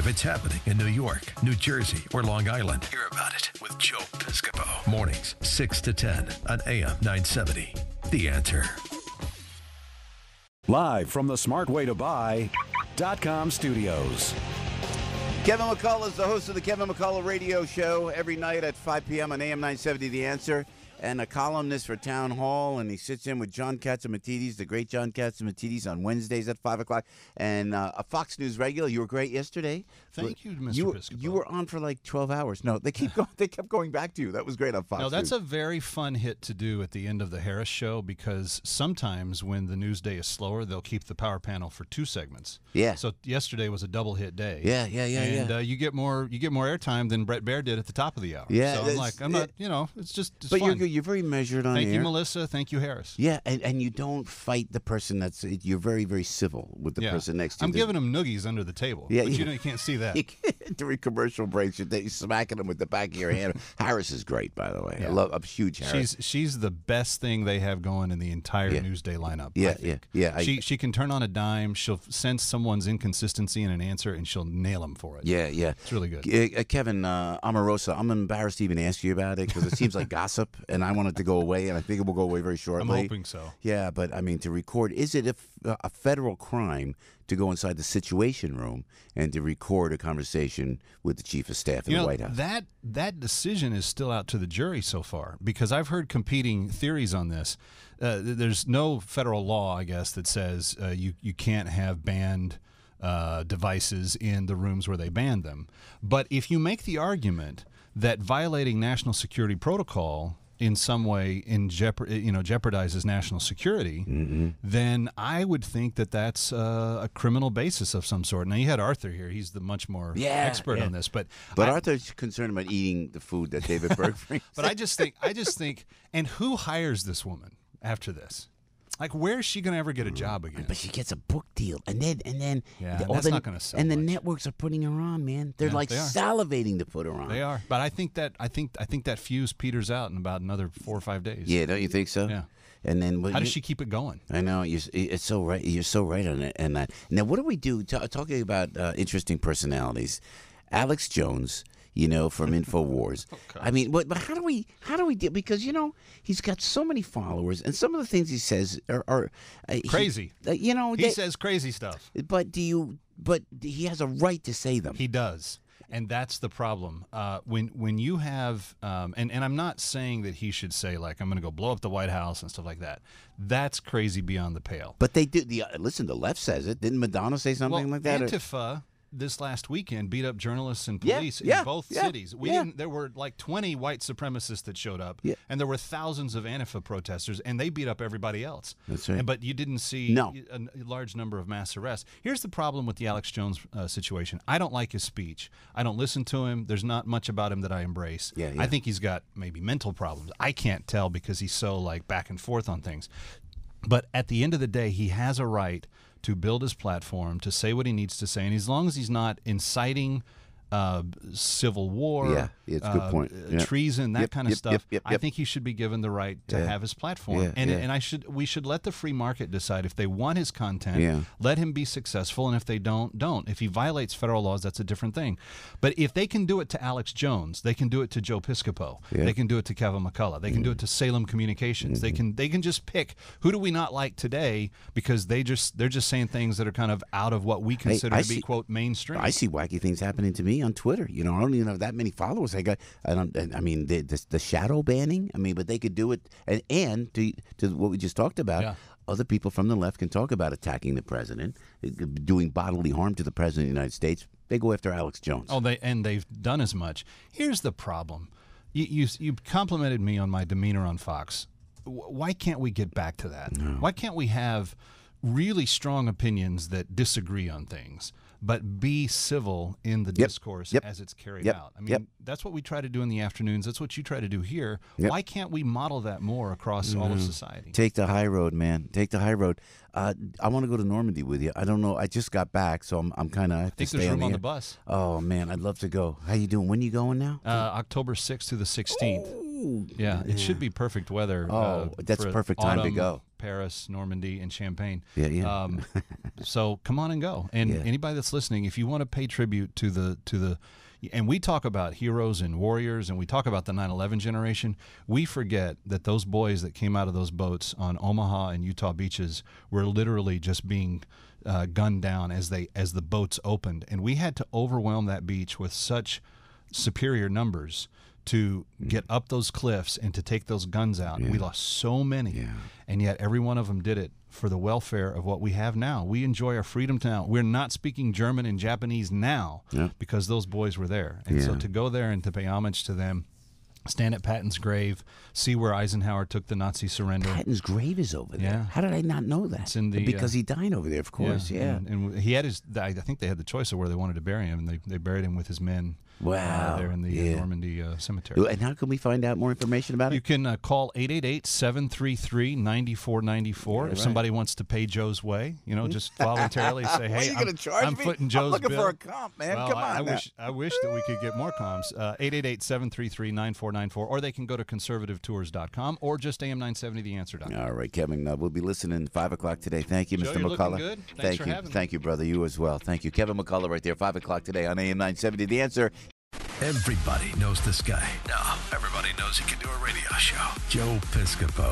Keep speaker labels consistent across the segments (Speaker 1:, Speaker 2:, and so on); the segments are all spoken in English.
Speaker 1: If it's happening in New York, New Jersey, or Long Island, hear about it with Joe Piscopo. Mornings, 6 to 10 on AM 970. The Answer.
Speaker 2: Live from the smartwaytobuy.com studios.
Speaker 3: Kevin McCullough is the host of the Kevin McCullough Radio Show every night at 5 p.m. on AM 970 The Answer, and a columnist for Town Hall, and he sits in with John Catsimatidis, the great John Catsimatidis, on Wednesdays at 5 o'clock, and a Fox News regular. You were great yesterday.
Speaker 4: Thank you, Mr. Piscopo.
Speaker 3: You were on for like 12 hours. No, they kept going back to you. That was great on Fox News.
Speaker 4: No, that's a very fun hit to do at the end of the Harris show, because sometimes when the news day is slower, they'll keep the power panel for 2 segments.
Speaker 3: Yeah.
Speaker 4: So yesterday was a double hit day.
Speaker 3: Yeah.
Speaker 4: And you get more airtime than Brett Baer did at the top of the hour.
Speaker 3: Yeah.
Speaker 4: So I'm not, it's just it's
Speaker 3: but
Speaker 4: fun.
Speaker 3: You're very measured on
Speaker 4: Thank
Speaker 3: air.
Speaker 4: you, Melissa. Thank you, Harris.
Speaker 3: Yeah, and you don't fight the person you're very, very civil with the person next to you.
Speaker 4: I'm giving them noogies under the table.
Speaker 3: Yeah,
Speaker 4: but you can't see that.
Speaker 3: During commercial breaks, you're smacking them with the back of your hand. Harris is great, by the way.
Speaker 4: Yeah.
Speaker 3: I'm huge Harris.
Speaker 4: She's the best thing they have going in the entire Newsday lineup.
Speaker 3: Yeah.
Speaker 4: She can turn on a dime. She'll sense someone's inconsistency in an answer, and she'll nail them for it.
Speaker 3: Yeah.
Speaker 4: It's really good.
Speaker 3: Kevin, Omarosa, I'm embarrassed to even ask you about it because it seems like gossip, and I want it to go away, and I think it will go away very shortly.
Speaker 4: I'm hoping so.
Speaker 3: Yeah, but I mean, to record, is it a federal crime to go inside the Situation Room and to record a conversation with the chief of staff in the White House?
Speaker 4: That decision is still out to the jury so far, because I've heard competing theories on this. There's no federal law, I guess, that says you can't have banned devices in the rooms where they banned them. But if you make the argument that violating national security protocol in some way jeopardizes national security, then I would think that that's a criminal basis of some sort. Now, you had Arthur here; he's the much more expert on this. But
Speaker 3: Arthur's concerned about eating the food that David Berg brings.
Speaker 4: But I just think, and who hires this woman after this? Like, where is she going to ever get a job again?
Speaker 3: But she gets a book deal, and then
Speaker 4: that's not going to sell.
Speaker 3: And the
Speaker 4: much.
Speaker 3: networks are putting her on, man. They're salivating to put her on.
Speaker 4: They are, but I think that fuse peters out in about another 4 or 5 days.
Speaker 3: Yeah, don't you think so?
Speaker 4: Yeah.
Speaker 3: And then
Speaker 4: how does she keep it going?
Speaker 3: I know it's so right. You're so right on it. And now, what do we do? Talking about interesting personalities, Alex Jones. From InfoWars. I mean, but how do we do? Because he's got so many followers, and some of the things he says are
Speaker 4: crazy. He says crazy stuff.
Speaker 3: But he has a right to say them.
Speaker 4: He does, and that's the problem. When you have, and I'm not saying that he should say, like, I'm going to go blow up the White House and stuff like that. That's crazy beyond the pale.
Speaker 3: But they do. Listen, the left says it. Didn't Madonna say something like that?
Speaker 4: Antifa. This last weekend beat up journalists and police in both cities. There were like 20 white supremacists that showed up, and there were thousands of Antifa protesters, and they beat up everybody else.
Speaker 3: That's right.
Speaker 4: But you didn't see a large number of mass arrests. Here's the problem with the Alex Jones situation. I don't like his speech. I don't listen to him. There's not much about him that I embrace. I think he's got maybe mental problems. I can't tell because he's so like back and forth on things. But at the end of the day, he has a right to build his platform, to say what he needs to say. And as long as he's not inciting civil war,
Speaker 3: it's a good point.
Speaker 4: Treason, that kind of stuff, I think he should be given the right to have his platform. And we should let the free market decide. If they want his content, let him be successful. And if they don't. If he violates federal laws, that's a different thing. But if they can do it to Alex Jones, they can do it to Joe Piscopo. They can do it to Kevin McCullough. They can do it to Salem Communications. They can just pick who do we not like today, because they're just saying things that are kind of out of what we consider to be, quote, mainstream.
Speaker 3: I see wacky things happening to me on Twitter. I don't even have that many followers. I mean, the shadow banning. I mean, but they could do it, and to what we just talked about. Other people from the left can talk about attacking the president, doing bodily harm to the president of the United States. They go after Alex Jones.
Speaker 4: They've done as much. Here's the problem. You complimented me on my demeanor on Fox. Why can't we get back to that?
Speaker 3: No.
Speaker 4: Why can't we have really strong opinions that disagree on things, but be civil in the discourse as it's carried out? I mean, that's what we try to do in the afternoons. That's what you try to do here. Why can't we model that more across all of society?
Speaker 3: Take the high road, man. Take the high road. I want to go to Normandy with you. I don't know. I just got back, so I'm kind of.
Speaker 4: I think there's room on the bus.
Speaker 3: Oh man, I'd love to go. How you doing? When you going now?
Speaker 4: October 6th through the 16th.
Speaker 3: Ooh.
Speaker 4: Yeah, it should be perfect weather.
Speaker 3: That's
Speaker 4: for
Speaker 3: perfect time to
Speaker 4: autumn,
Speaker 3: go.
Speaker 4: Paris, Normandy, and Champagne.
Speaker 3: Yeah.
Speaker 4: So come on and go. And anybody that's listening, if you want to pay tribute to the, and we talk about heroes and warriors, and we talk about the 9/11 generation, we forget that those boys that came out of those boats on Omaha and Utah beaches were literally just being gunned down as the boats opened, and we had to overwhelm that beach with such superior numbers to get up those cliffs and to take those guns out. We lost so many, and yet every one of them did it for the welfare of what we have now. We enjoy our freedom now. We're not speaking German and Japanese now because those boys were there. And so to go there and to pay homage to them, stand at Patton's grave, see where Eisenhower took the Nazi surrender.
Speaker 3: Patton's grave is over there.
Speaker 4: Yeah.
Speaker 3: How did I not know that?
Speaker 4: It's in the,
Speaker 3: because he died over there, of course. Yeah.
Speaker 4: And he had his, I think they had the choice of where they wanted to bury him, and they buried him with his men.
Speaker 3: Wow.
Speaker 4: There in the Normandy cemetery.
Speaker 3: And how can we find out more information about it?
Speaker 4: You can call 888-733-9494 if somebody wants to pay Joe's way. Just voluntarily say, hey, I'm footing Joe's
Speaker 3: looking
Speaker 4: bill.
Speaker 3: for a comp, man.
Speaker 4: Well,
Speaker 3: Come on.
Speaker 4: I wish that we could get more comms. 888-733-9494, or they can go to conservativetours.com or just AM970theanswer.com.
Speaker 3: All right, Kevin, we'll be listening at 5 o'clock today. Thank you,
Speaker 4: Joe,
Speaker 3: Mr.
Speaker 4: you're
Speaker 3: McCullough.
Speaker 4: looking good. Thanks for having me.
Speaker 3: Thank you, brother. You as well. Thank you. Kevin McCullough right there, 5 o'clock today on AM970. The Answer.
Speaker 1: Everybody knows this guy. No, everybody knows he can do a radio show. Joe Piscopo.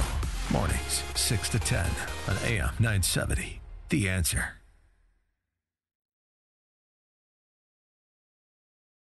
Speaker 1: Mornings, 6 to 10 on AM 970. The Answer.